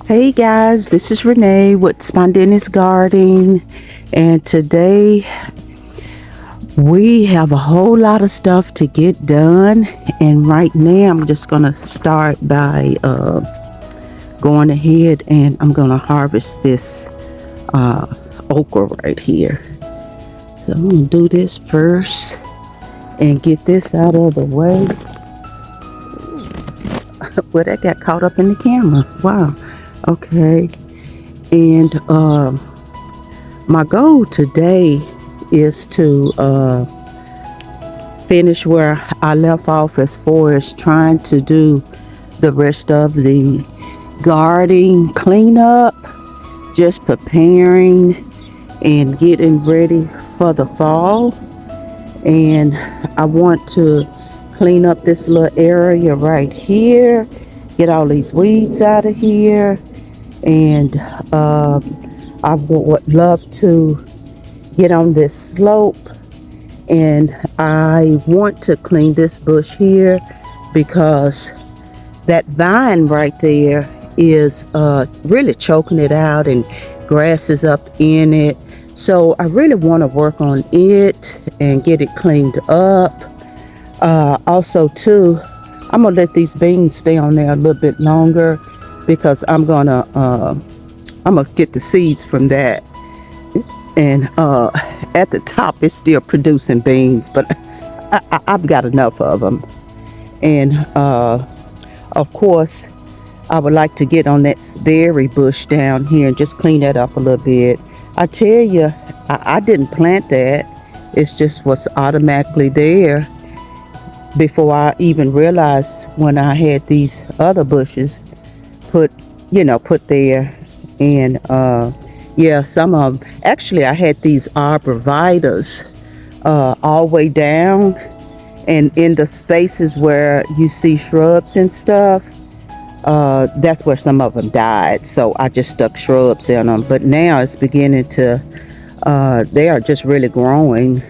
Hey guys, this is Renee with Spontaneous Gardening, and today we have a whole lot of stuff to get done. And right now, I'm just gonna start by going ahead and I'm gonna harvest this okra right here. So I'm gonna do this first and get this out of the way. Well, that got caught up in the camera. Wow. Okay, and my goal today is to finish where I left off as far as trying to do the rest of the garden cleanup, just preparing and getting ready for the fall. And I want to clean up this little area right here, get all these weeds out of here. And I would love to get on this slope, and I want to clean this bush here because that vine right there is really choking it out, and grass is up in it. So I really want to work on it and get it cleaned up. Also too, I'm gonna let these beans stay on there a little bit longer because I'm gonna get the seeds from that. And at the top it's still producing beans, but I've got enough of them. And of course I would like to get on that berry bush down here and just clean that up a little bit. I tell you, I didn't plant that. It's just what's automatically there before I even realized when I had these other bushes put there. And yeah, some of them, actually I had these arborvitaes all the way down, and in the spaces where you see shrubs and stuff, that's where some of them died, so I just stuck shrubs in them. But now it's beginning to they are just really growing.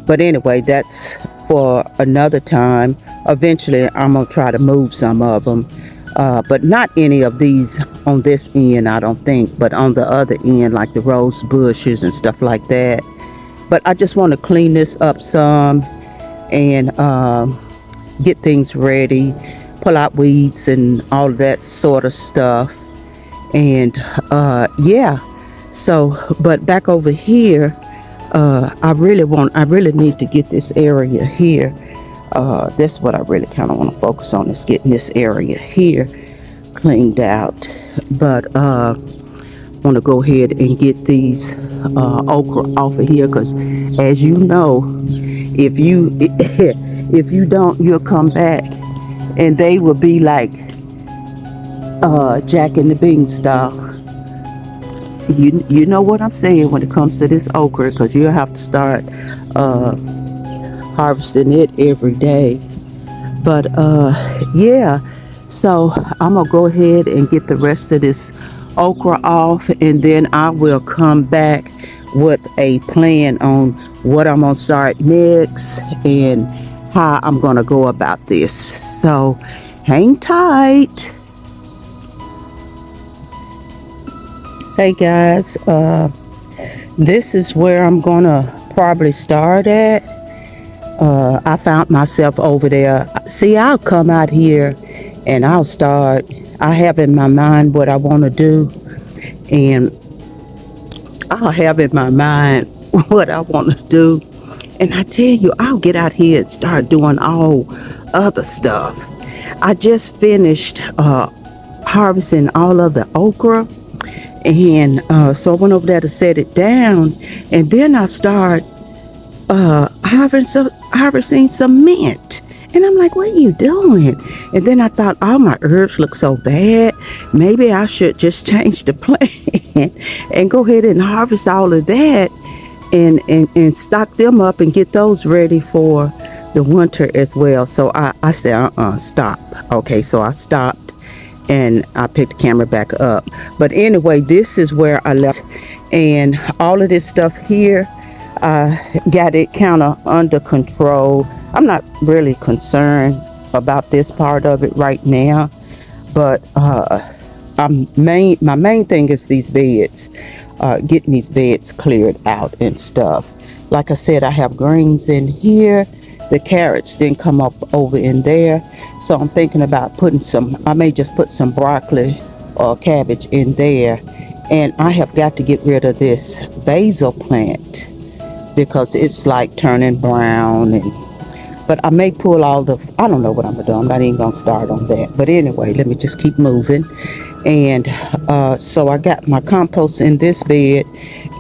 But anyway, that's for another time. Eventually I'm gonna try to move some of them, but not any of these on this end, I don't think, but on the other end, like the rose bushes and stuff like that. But I just want to clean this up some and get things ready, pull out weeds and all of that sort of stuff. And yeah, so but back over here, I really need to get this area here. That's what I really kind of want to focus on, is getting this area here cleaned out. But want to go ahead and get these okra off of here, because as you know, if you don't, you'll come back and they will be like Jack and the Beanstalk. You know what I'm saying when it comes to this okra, because you'll have to start harvesting it every day. But yeah, so I'm gonna go ahead and get the rest of this okra off, and then I will come back with a plan on what I'm gonna start next and how I'm gonna go about this. So hang tight. Hey guys, this is where I'm gonna probably start at. I found myself over there. See, I'll come out here and I'll start. I have in my mind what I want to do, and I'll have in my mind what I want to do. And I tell you, I'll get out here and start doing all other stuff. I just finished harvesting all of the okra, and so I went over there to set it down, and then I start harvesting some mint. And I'm like, what are you doing? And then I thought, oh, my herbs look so bad. Maybe I should just change the plan and go ahead and harvest all of that and stock them up and get those ready for the winter as well. So I said, stop. Okay, so I stopped and I picked the camera back up. But anyway, this is where I left. And all of this stuff here, got it kind of under control. I'm not really concerned about this part of it right now, but my main thing is these beds, getting these beds cleared out and stuff. Like I said, I have greens in here. The carrots didn't come up over in there, so I'm thinking about putting some. I may just put some broccoli or cabbage in there. And I have got to get rid of this basil plant because it's like turning brown. And but I may pull all the, I don't know what I'm gonna do. I'm not even gonna start on that. But anyway, let me just keep moving. And so I got my compost in this bed,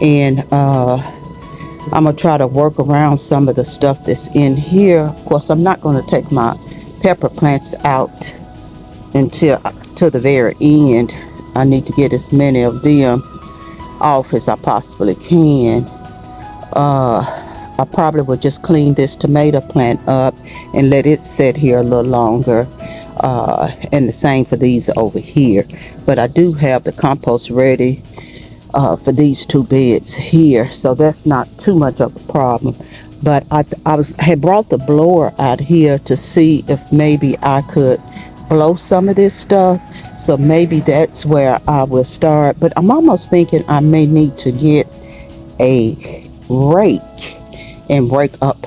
and I'm gonna try to work around some of the stuff that's in here. Of course, I'm not gonna take my pepper plants out until to the very end. I need to get as many of them off as I possibly can. I probably would just clean this tomato plant up and let it sit here a little longer. And the same for these over here. But I do have the compost ready for these two beds here, so that's not too much of a problem. But I had brought the blower out here to see if maybe I could blow some of this stuff. So maybe that's where I will start. But I'm almost thinking I may need to get a rake and rake up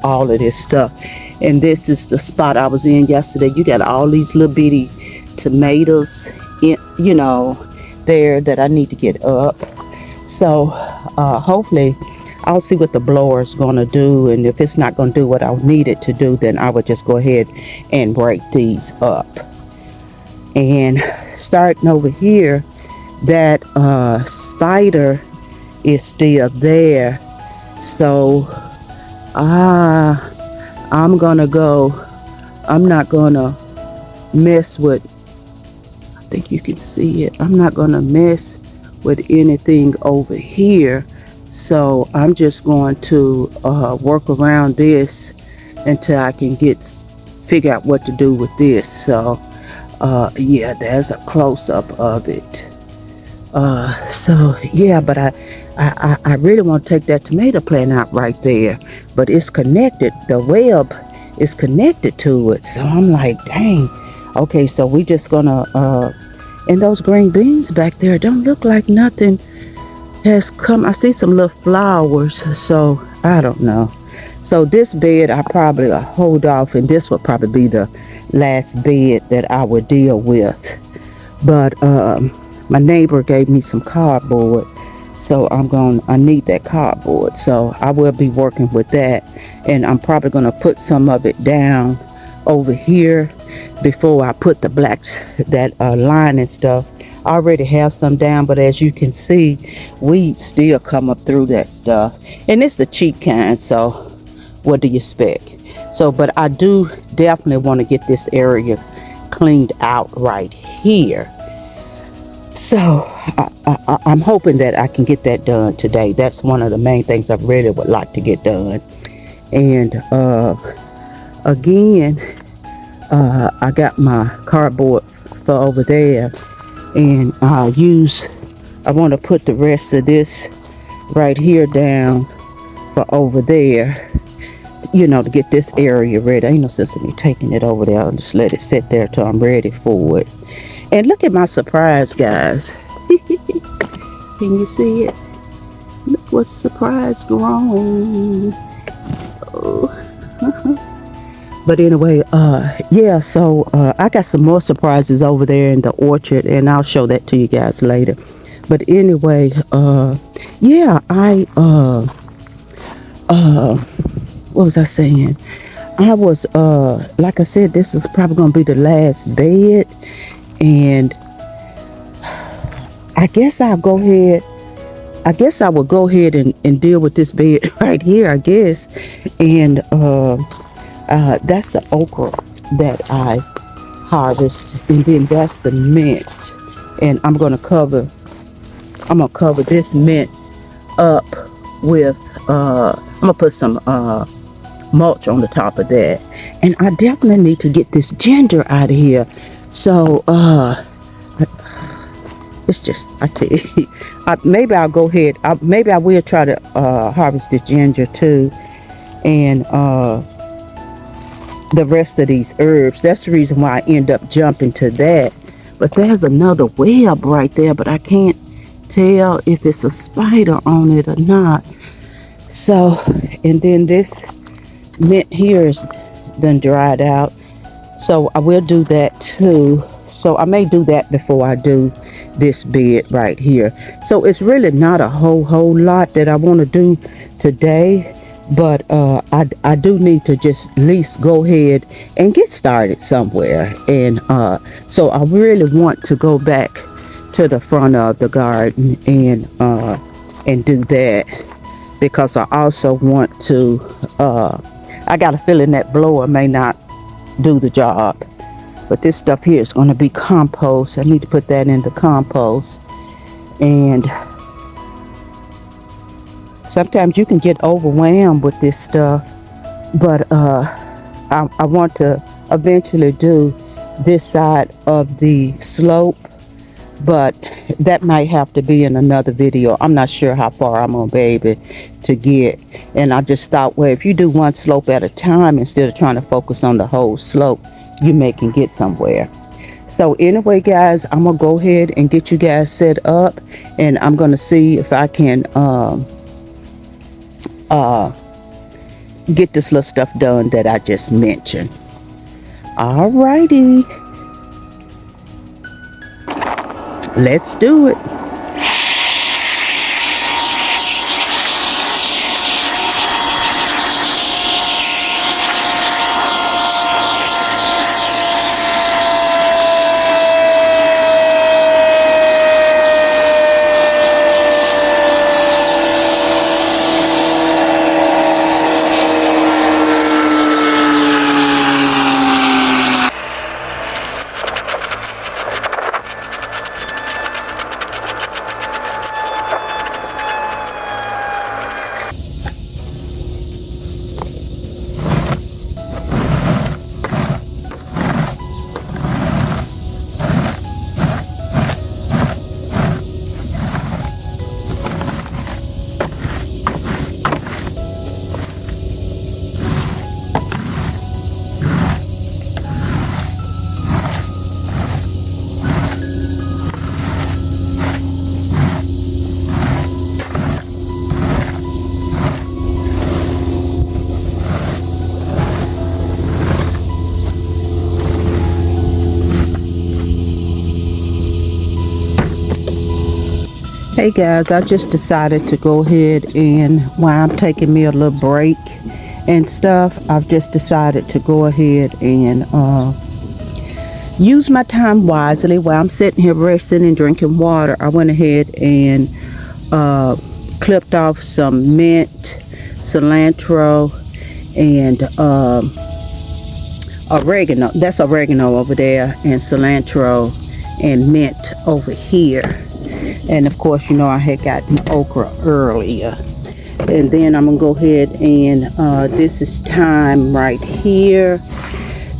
all of this stuff. And this is the spot I was in yesterday. You got all these little bitty tomatoes in, there that I need to get up. So hopefully I'll see what the blower is going to do. And if it's not going to do what I need it to do, then I would just go ahead and rake these up. And starting over here, that spider is still there. So I'm gonna go. I'm not gonna mess with, I think you can see it. I'm not gonna mess with anything over here. So I'm just going to work around this until I can figure out what to do with this. So yeah, there's a close-up of it. So yeah, but I really want to take that tomato plant out right there, but it's connected. The web is connected to it. So I'm like, dang. Okay, so we just gonna and those green beans back there don't look like nothing has come. I see some little flowers, so I don't know. So this bed I probably hold off, and this would probably be the last bed that I would deal with. But my neighbor gave me some cardboard, so I need that cardboard. So I will be working with that, and I'm probably gonna put some of it down over here before I put the blacks, that line and stuff. I already have some down, but as you can see, weeds still come up through that stuff, and it's the cheap kind. So what do you expect? So, but I do definitely want to get this area cleaned out right here. So I'm hoping that I can get that done today. That's one of the main things I really would like to get done. And again, I got my cardboard for over there, and I want to put the rest of this right here down for over there, to get this area ready. Ain't no sense in me taking it over there. I'll just let it sit there till I'm ready for it. And look at my surprise, guys. Can you see it? Look what's surprise growing. Oh. But anyway, yeah, so I got some more surprises over there in the orchard, and I'll show that to you guys later. But anyway, yeah, what was I saying? I was, like I said, this is probably going to be the last bed. And I guess I'll go ahead. I guess I will go ahead and deal with this bed right here, I guess. And that's the okra that I harvest. And then that's the mint. And I'm going to cover this mint up with, I'm going to put some mulch on the top of that. And I definitely need to get this ginger out of here. So, it's just, I tell you, maybe I'll go ahead. Maybe I will try to harvest this ginger too. And the rest of these herbs. That's the reason why I end up jumping to that. But there's another web right there, but I can't tell if it's a spider on it or not. So, and then this mint here is done dried out. So I will do that too. So I may do that before I do this bed right here. So it's really not a whole lot that I want to do today. But I do need to just at least go ahead and get started somewhere. And so I really want to go back to the front of the garden and do that, because I also want to I got a feeling that blower may not do the job. But this stuff here is going to be compost. I need to put that in the compost. And sometimes you can get overwhelmed with this stuff, but I want to eventually do this side of the slope, but that might have to be in another video. I'm not sure how far I'm gonna be able to get. And I just thought, well, if you do one slope at a time instead of trying to focus on the whole slope, you may can get somewhere. So anyway, guys, I'm gonna go ahead and get you guys set up, and I'm gonna see if I can get this little stuff done that I just mentioned. Alrighty, let's do it. Hey guys, I just decided to go ahead, and while I'm taking me a little break and stuff, I've just decided to go ahead and use my time wisely. While I'm sitting here resting and drinking water, I went ahead and clipped off some mint, cilantro, and oregano. That's oregano over there, and cilantro and mint over here. And of course, you know, I had gotten okra earlier. And then I'm gonna go ahead and this is thyme right here.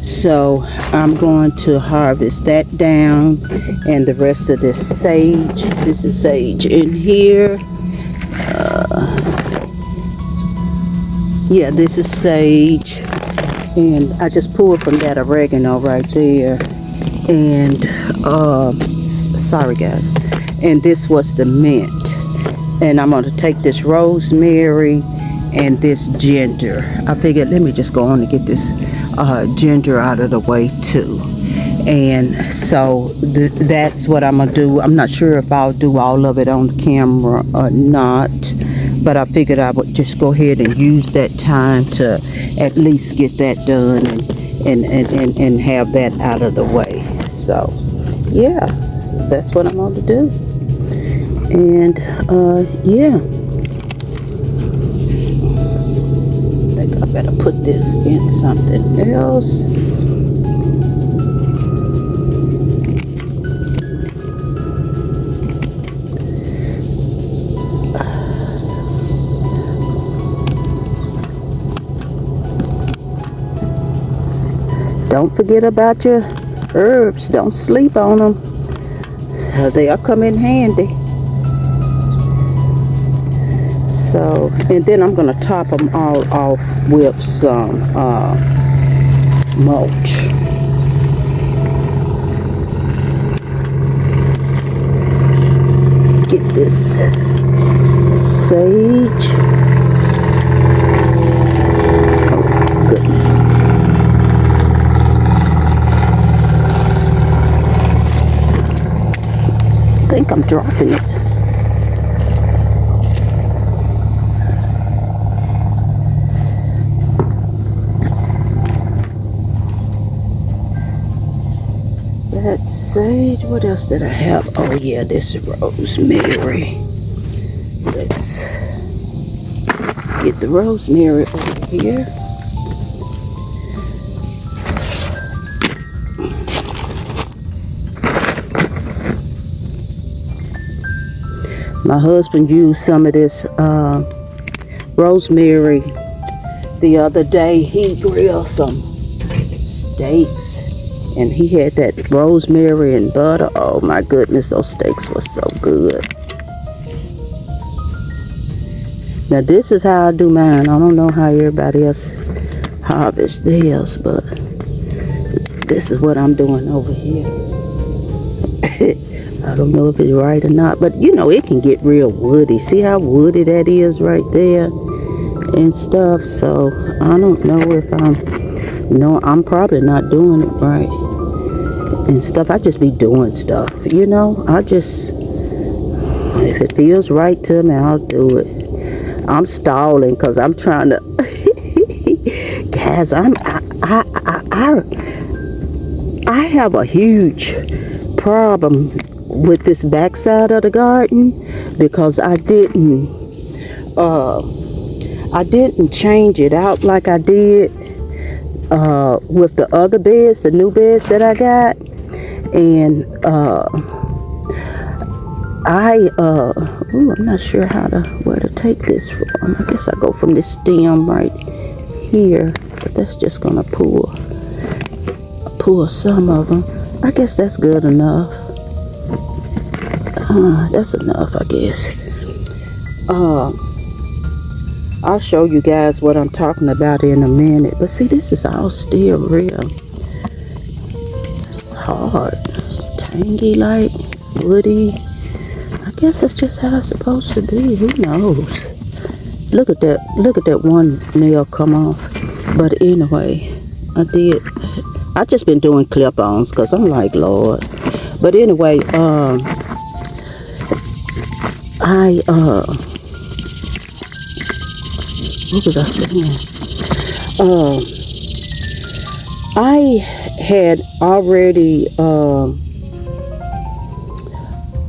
So I'm going to harvest that down, and the rest of this sage. This is sage in here. Yeah, this is sage, and I just pulled from that oregano right there. And sorry guys. And this was the mint. And I'm going to take this rosemary and this ginger. I figured, let me just go on and get this ginger out of the way too. And so that's what I'm going to do. I'm not sure if I'll do all of it on camera or not, but I figured I would just go ahead and use that time to at least get that done and have that out of the way. So yeah, that's what I'm going to do. And yeah, I think I better put this in something else. Don't forget about your herbs. Don't sleep on them. They'll come in handy. So, and then I'm going to top them all off with some mulch. this sage. Oh goodness. I think I'm dropping it. That's sage. What else did I have? Oh yeah, this is rosemary. Let's get the rosemary over here. My husband used some of this rosemary the other day. He grilled some steaks and he had that rosemary and butter. Oh my goodness, those steaks were so good. Now this is how I do mine. I don't know how everybody else harvests theirs, but this is what I'm doing over here. I don't know if it's right or not, but you know, it can get real woody. See how woody that is right there and stuff. So I don't know if I'm probably not doing it right and stuff. I just be doing stuff, you know. If it feels right to me, I'll do it. I'm stalling because I'm trying to guys, I have a huge problem with this backside of the garden because I didn't change it out like I did with the other beds, the new beds that I got. And I'm not sure where to take this from. I guess I go from this stem right here, but that's just gonna pull some of them. I guess that's good enough. That's enough, I guess. I'll show you guys what I'm talking about in a minute. But see, this is all still real. It's hard. It's tangy, like woody. I guess that's just how it's supposed to be. Who knows? Look at that. Look at that one nail come off. But anyway, I just been doing clip-ons because I'm like, Lord. But anyway, what was I saying? I had already,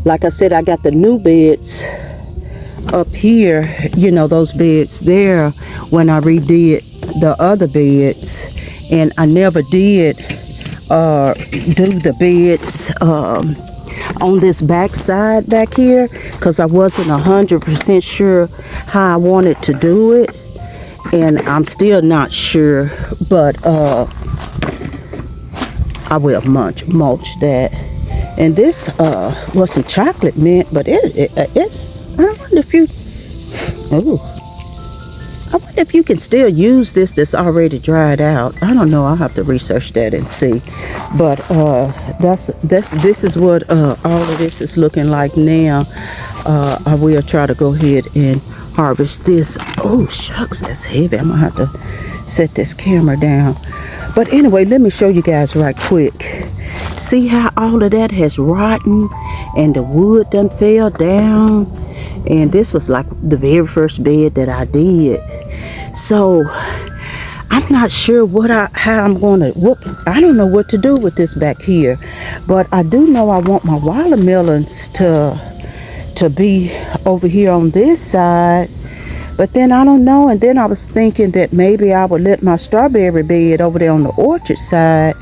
like I said, I got the new beds up here, you know, those beds there when I redid the other beds, and I never did do the beds on this back side back here because I wasn't 100% sure how I wanted to do it, and I'm still not sure, but I will mulch that. And this was some chocolate mint, but it's I wonder if you can still use this that's already dried out. I don't know. I'll have to research that and see. But this is what all of this is looking like now. I will try to go ahead and harvest this. Oh shucks, that's heavy. I'm gonna have to set this camera down. But anyway, let me show you guys right quick. See how all of that has rotten and the wood done fell down. And this was like the very first bed that I did. So I'm not sure I don't know what to do with this back here. But I do know I want my watermelons to be over here on this side. But then I don't know. And then I was thinking that maybe I would let my strawberry bed over there on the orchard side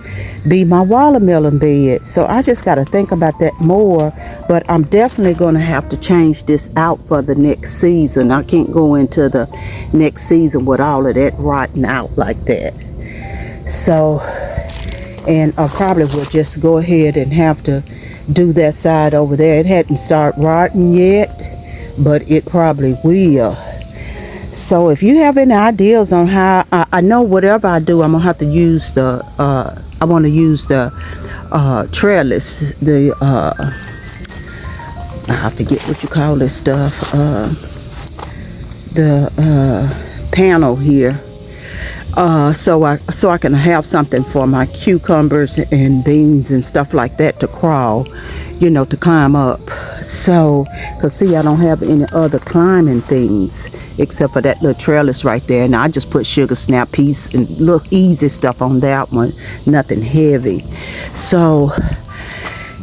be my watermelon bed. So I just got to think about that more. But I'm definitely going to have to change this out for the next season. I can't go into the next season with all of that rotting out like that. So, and I probably will just go ahead and have to do that side over there. It hadn't started rotting yet, but it probably will. So if you have any ideas on how, I know whatever I do, I'm gonna have to use the I want to use the trellis, I forget what you call this stuff, the panel here, so I can have something for my cucumbers and beans and stuff like that to crawl, to climb up. So, cause see, I don't have any other climbing things except for that little trellis right there, and I just put sugar snap peas and little easy stuff on that one, nothing heavy. So,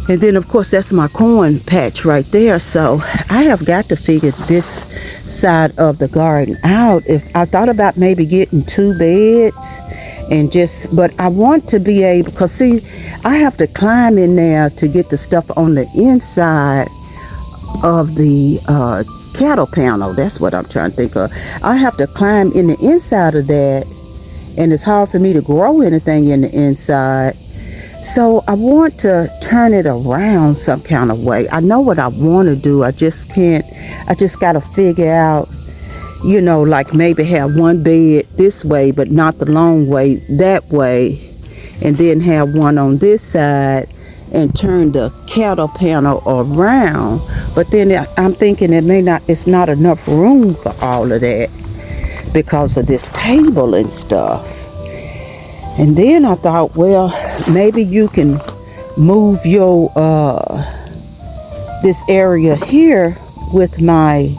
and then of course that's my corn patch right there. So I have got to figure this side of the garden out. If I thought about maybe getting 2 beds and but I want to be able, because see, I have to climb in there to get the stuff on the inside of the cattle panel. That's what I'm trying to think of. I have to climb in the inside of that, and it's hard for me to grow anything in the inside. So I want to turn it around some kind of way. I know what I want to do. I just can't. I just got to figure out, like maybe have 1 bed this way, but not the long way that way. And then have one on this side and turn the cattle panel around. But then I'm thinking it's not enough room for all of that because of this table and stuff. And then I thought, well, maybe you can move your this area here with my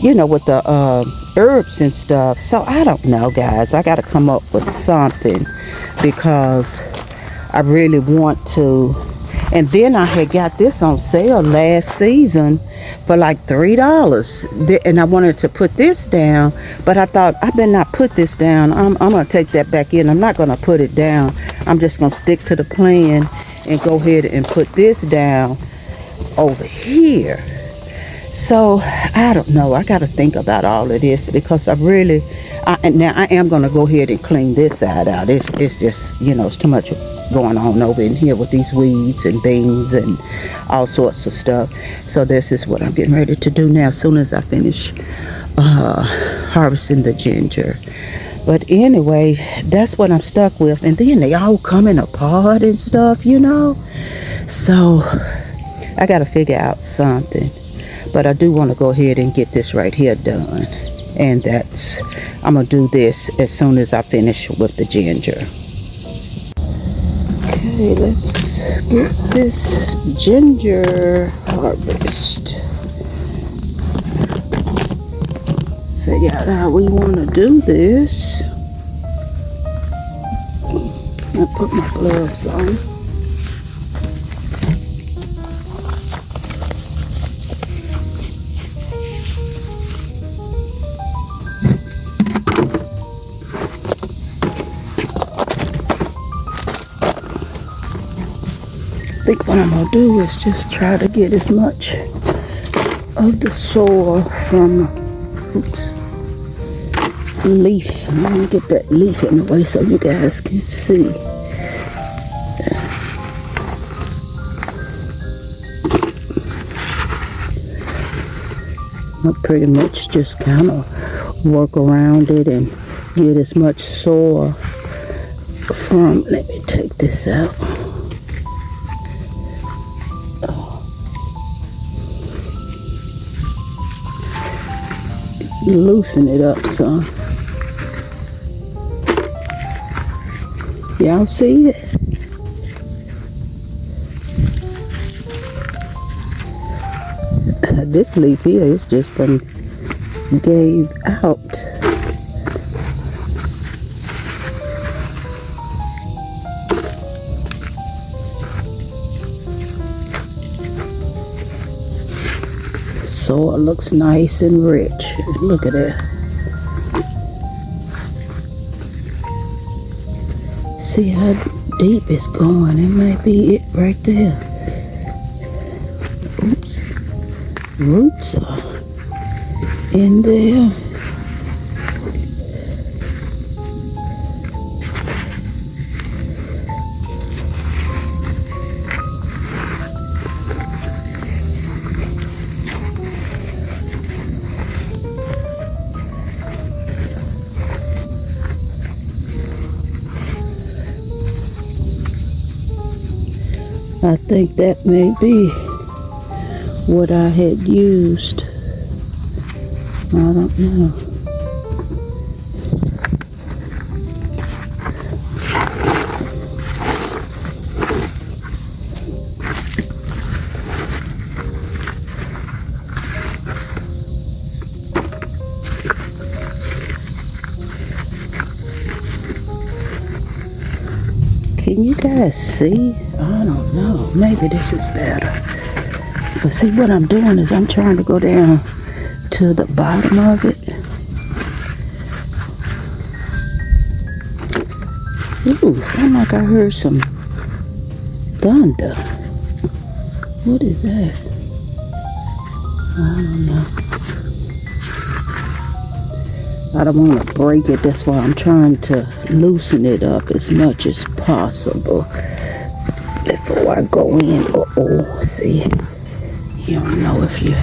with the herbs and stuff. So I don't know, guys. I got to come up with something because I really want to. And then I had got this on sale last season for like $3, and I wanted to put this down, but I thought I better not put this down. I'm gonna take that back in. I'm not gonna put it down. I'm just gonna stick to the plan and go ahead and put this down over here. So I don't know. I got to think about all of this because I am going to go ahead and clean this side out. It's just, it's too much going on over in here with these weeds and beans and all sorts of stuff. So this is what I'm getting ready to do now as soon as I finish harvesting the ginger. But anyway, that's what I'm stuck with. And then they all coming apart and stuff, So I got to figure out something. But I do want to go ahead and get this right here done. And I'm going to do this as soon as I finish with the ginger. Okay, let's get this ginger harvest. Figure out how we want to do this. I'll put my gloves on. I think what I'm going to do is just try to get as much of the soil from leaf. Let me get that leaf in the way so you guys can see. I'll pretty much just kind of work around it and get as much soil from. Let me take this out. Loosen it up some. Y'all see it? This leaf here is just gave out. Soil looks nice and rich. Look at that. See how deep it's going. It might be it right there. Oops. Roots are in there. I think that may be what I had used. I don't know. Can you guys see? I don't know. Maybe this is better. But see, what I'm doing is I'm trying to go down to the bottom of it. Ooh, sound like I heard some thunder. What is that? I don't know. I don't want to break it. That's why I'm trying to loosen it up as much as possible before I go in. Uh-oh, see? You don't know if you're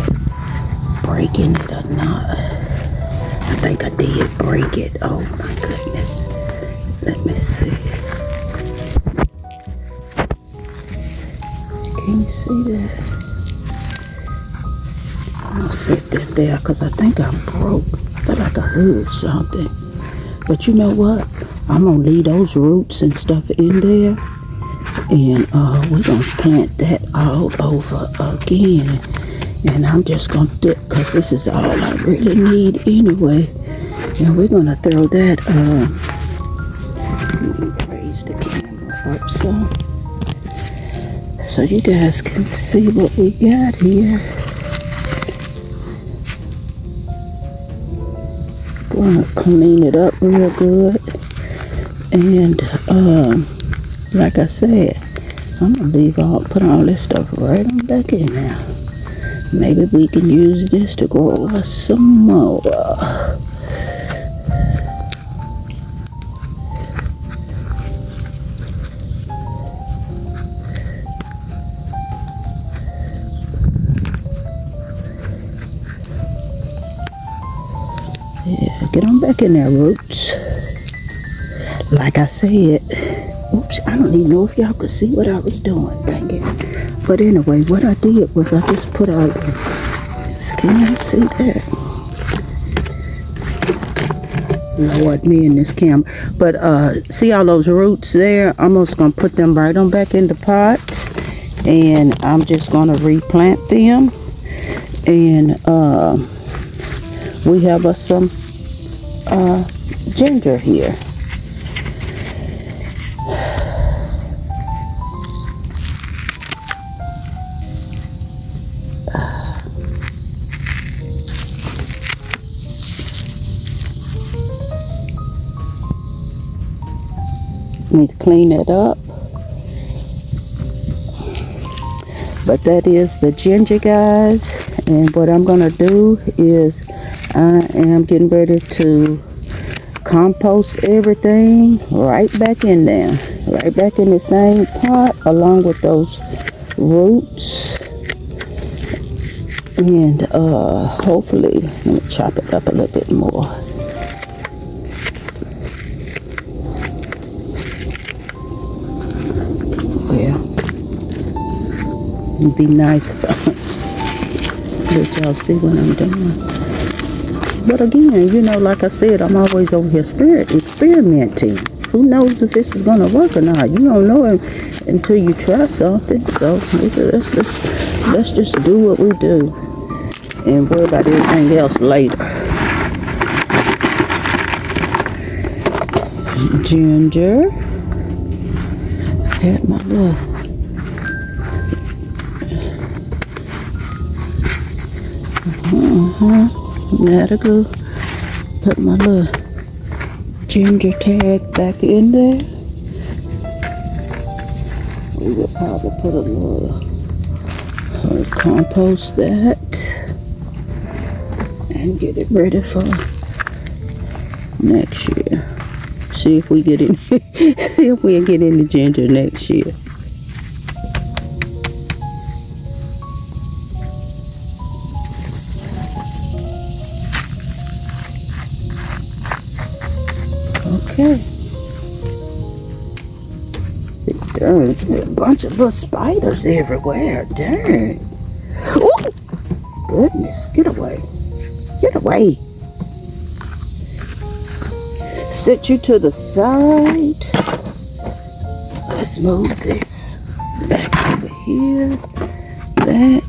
breaking it or not. I think I did break it. Oh my goodness. Let me see. Can you see that? I'll sit that there because I think I broke. I felt like I heard something. But you know what? I'm going to leave those roots and stuff in there. And we're going to plant that all over again. And I'm just going to dip because this is all I really need anyway. And we're going to throw that, let me raise the camera up so you guys can see what we got here. Gonna clean it up real good. And like I said, I'm gonna put all this stuff right on back in there. Maybe we can use this to grow us some more. Yeah, get on back in there, roots. Like I said, oops, I don't even know if y'all could see what I was doing, dang it. But anyway, what I did was I just put out, can you see that? Lord, me in this camera. But see all those roots there? I'm just going to put them right on back in the pot. And I'm just going to replant them. And we have some ginger here. Need to clean it up. But that is the ginger, guys. And what I'm going to do is I am getting ready to compost everything right back in there. Right back in the same pot along with those roots. And hopefully, let me chop it up a little bit more. It'd be nice if let y'all see what I'm doing. But again, you know, like I said, I'm always over here experimenting. Who knows if this is gonna work or not? You don't know it until you try something. So let's just do what we do and worry about everything else later. Ginger. Had my little that'll go. Put my little ginger tag back in there. We will probably put a little compost that and get it ready for next year. See if we get in. See if we get in the ginger next year. Okay. Fix Darn, a bunch of little spiders everywhere. Darn. Oh, goodness. Get away. Get away. Set you to the side. Let's move this back over here. That.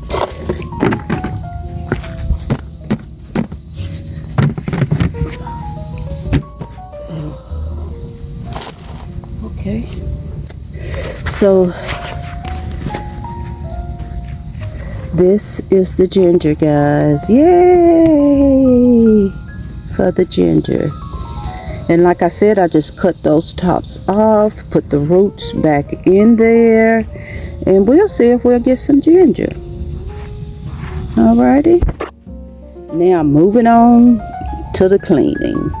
Okay. So this is the ginger, guys. Yay for the ginger. And like I said, I just cut those tops off, put the roots back in there, and we'll see if we'll get some ginger. Alrighty. Now moving on to the cleaning.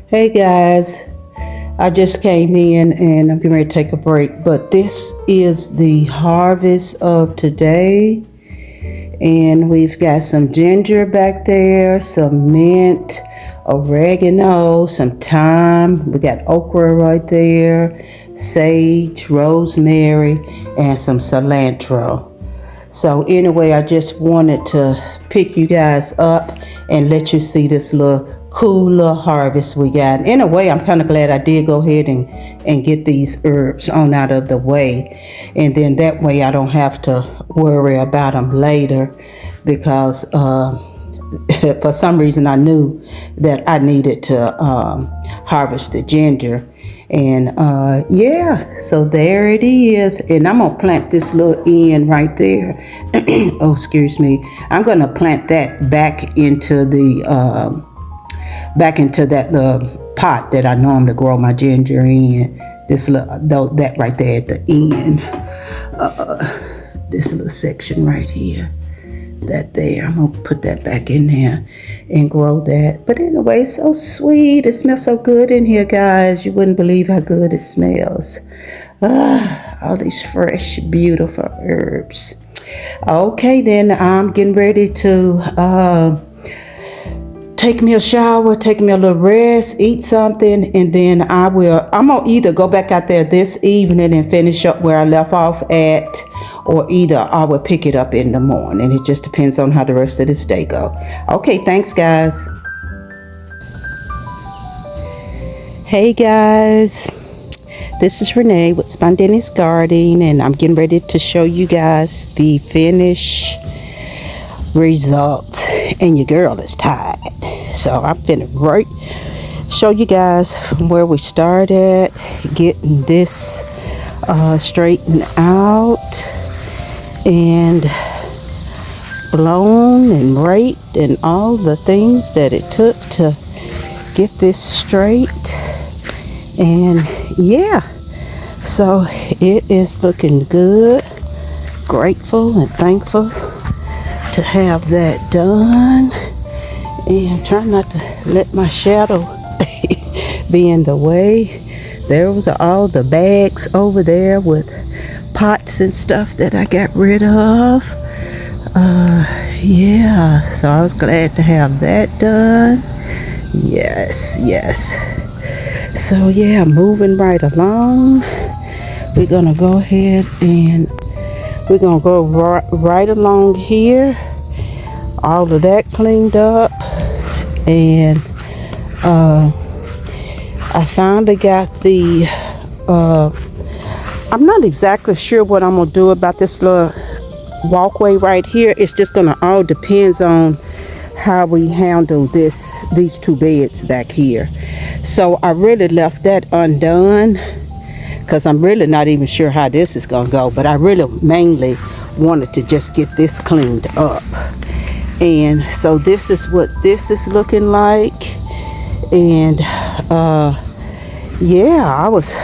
Hey guys, I just came in and I'm getting ready to take a break, but this is the harvest of today, and we've got some ginger back there, some mint, oregano, some thyme, we got okra right there, sage, rosemary, and some cilantro. So anyway, I just wanted to pick you guys up and let you see this little cool little harvest we got. In a way, I'm kind of glad I did go ahead and get these herbs on out of the way, and then that way I don't have to worry about them later, because for some reason I knew that I needed to harvest the ginger. And yeah, so there it is, and I'm gonna plant this little end right there. Oh, excuse me. I'm gonna plant that back into that little pot that I normally grow my ginger in. This little, that right there at the end. This little section right here. That there. I'm gonna put that back in there and grow that. But anyway, it's so sweet. It smells so good in here, guys. You wouldn't believe how good it smells. All these fresh, beautiful herbs. Okay, then I'm getting ready to take me a shower, take me a little rest, eat something, and then I'm gonna either go back out there this evening and finish up where I left off at, or either I will pick it up in the morning. It just depends on how the rest of this day go. Okay, thanks guys. Hey guys, this is Renee with Spontaneous Gardening, and I'm getting ready to show you guys the finished result, and your girl is tired, so I'm finna show you guys from where we started, getting this straightened out and blown and raked and all the things that it took to get this straight. And yeah, so it is looking good. Grateful and thankful to have that done, and try not to let my shadow be in the way. There was all the bags over there with pots and stuff that I got rid of. Yeah, so I was glad to have that done. Yes. So yeah, moving right along. We're gonna go ahead and we're gonna go right along here. All of that cleaned up, and I finally got the I'm not exactly sure what I'm gonna do about this little walkway right here. It's just gonna all depends on how we handle these two beds back here. So I really left that undone because I'm really not even sure how this is gonna go, but I really mainly wanted to just get this cleaned up. And so this is what this is looking like. And yeah, I was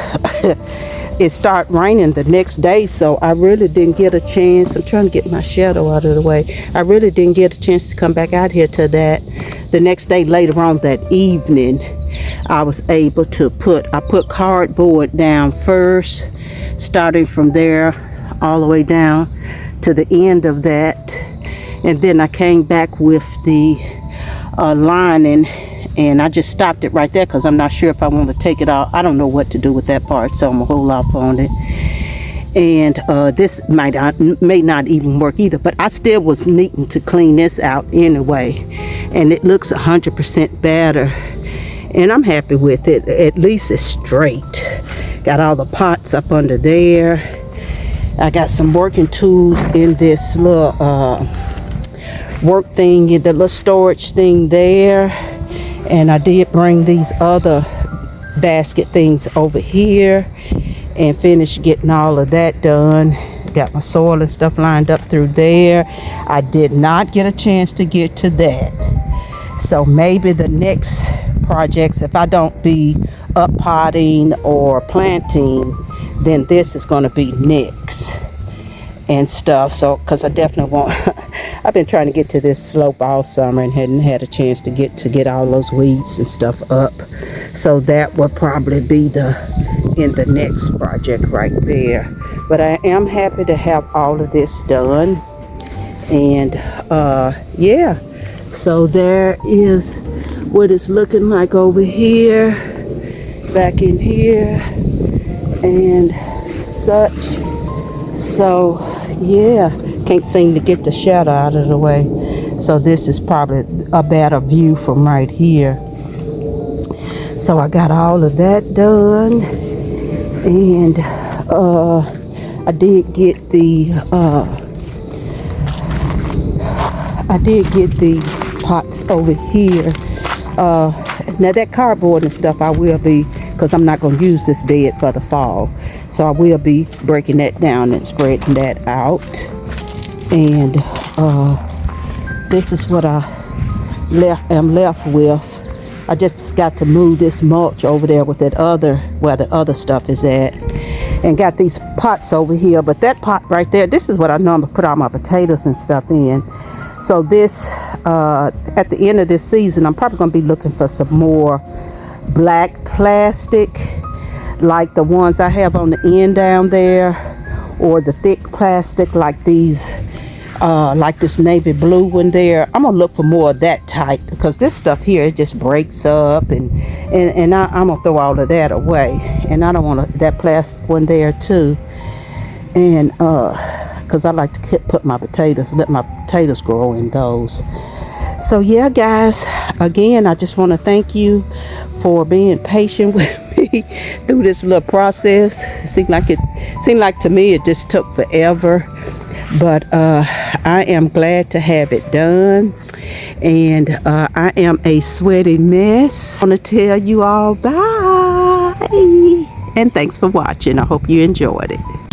it started raining the next day, so I really didn't get a chance. I'm trying to get my shadow out of the way. I really didn't get a chance to come back out here to that. The next day, later on that evening, I was able to put cardboard down first, starting from there all the way down to the end of that, and then I came back with the lining, and I just stopped it right there because I'm not sure if I want to take it out. I don't know what to do with that part, so I'm gonna hold off on it. And this may not even work either, but I still was needing to clean this out anyway, and it looks 100% better, and I'm happy with it. At least it's straight. Got all the pots up under there. I got some working tools in this little work thing, the little storage thing there. And I did bring these other basket things over here and finish getting all of that done. Got my soil and stuff lined up through there. I did not get a chance to get to that. So maybe the next projects, if I don't be up potting or planting, then this is going to be next and stuff. So because I definitely want I've been trying to get to this slope all summer and hadn't had a chance to get all those weeds and stuff up. So that will probably be in the next project right there. But I am happy to have all of this done. And yeah, so there is what it's looking like over here, back in here and such. So yeah, can't seem to get the shadow out of the way, so this is probably a better view from right here. So I got all of that done, and I did get the pots over here. Now that cardboard and stuff I will be, because I'm not going to use this bed for the fall, so I will be breaking that down and spreading that out. And this is what I am left with. I just got to move this mulch over there with that other, where the other stuff is at, and got these pots over here. But that pot right there, this is what I normally put all my potatoes and stuff in. So this at the end of this season, I'm probably going to be looking for some more black plastic, like the ones I have on the end down there, or the thick plastic like these, like this navy blue one there. I'm gonna look for more of that type, because this stuff here, it just breaks up, and I'm gonna throw all of that away. And I don't want that plastic one there too. And because I like to put my potatoes, let my potatoes grow in those. So yeah, guys, again, I just want to thank you for being patient with me through this little process. It seemed like to me it just took forever, but I am glad to have it done, and I am a sweaty mess. I want to tell you all bye, and thanks for watching. I hope you enjoyed it.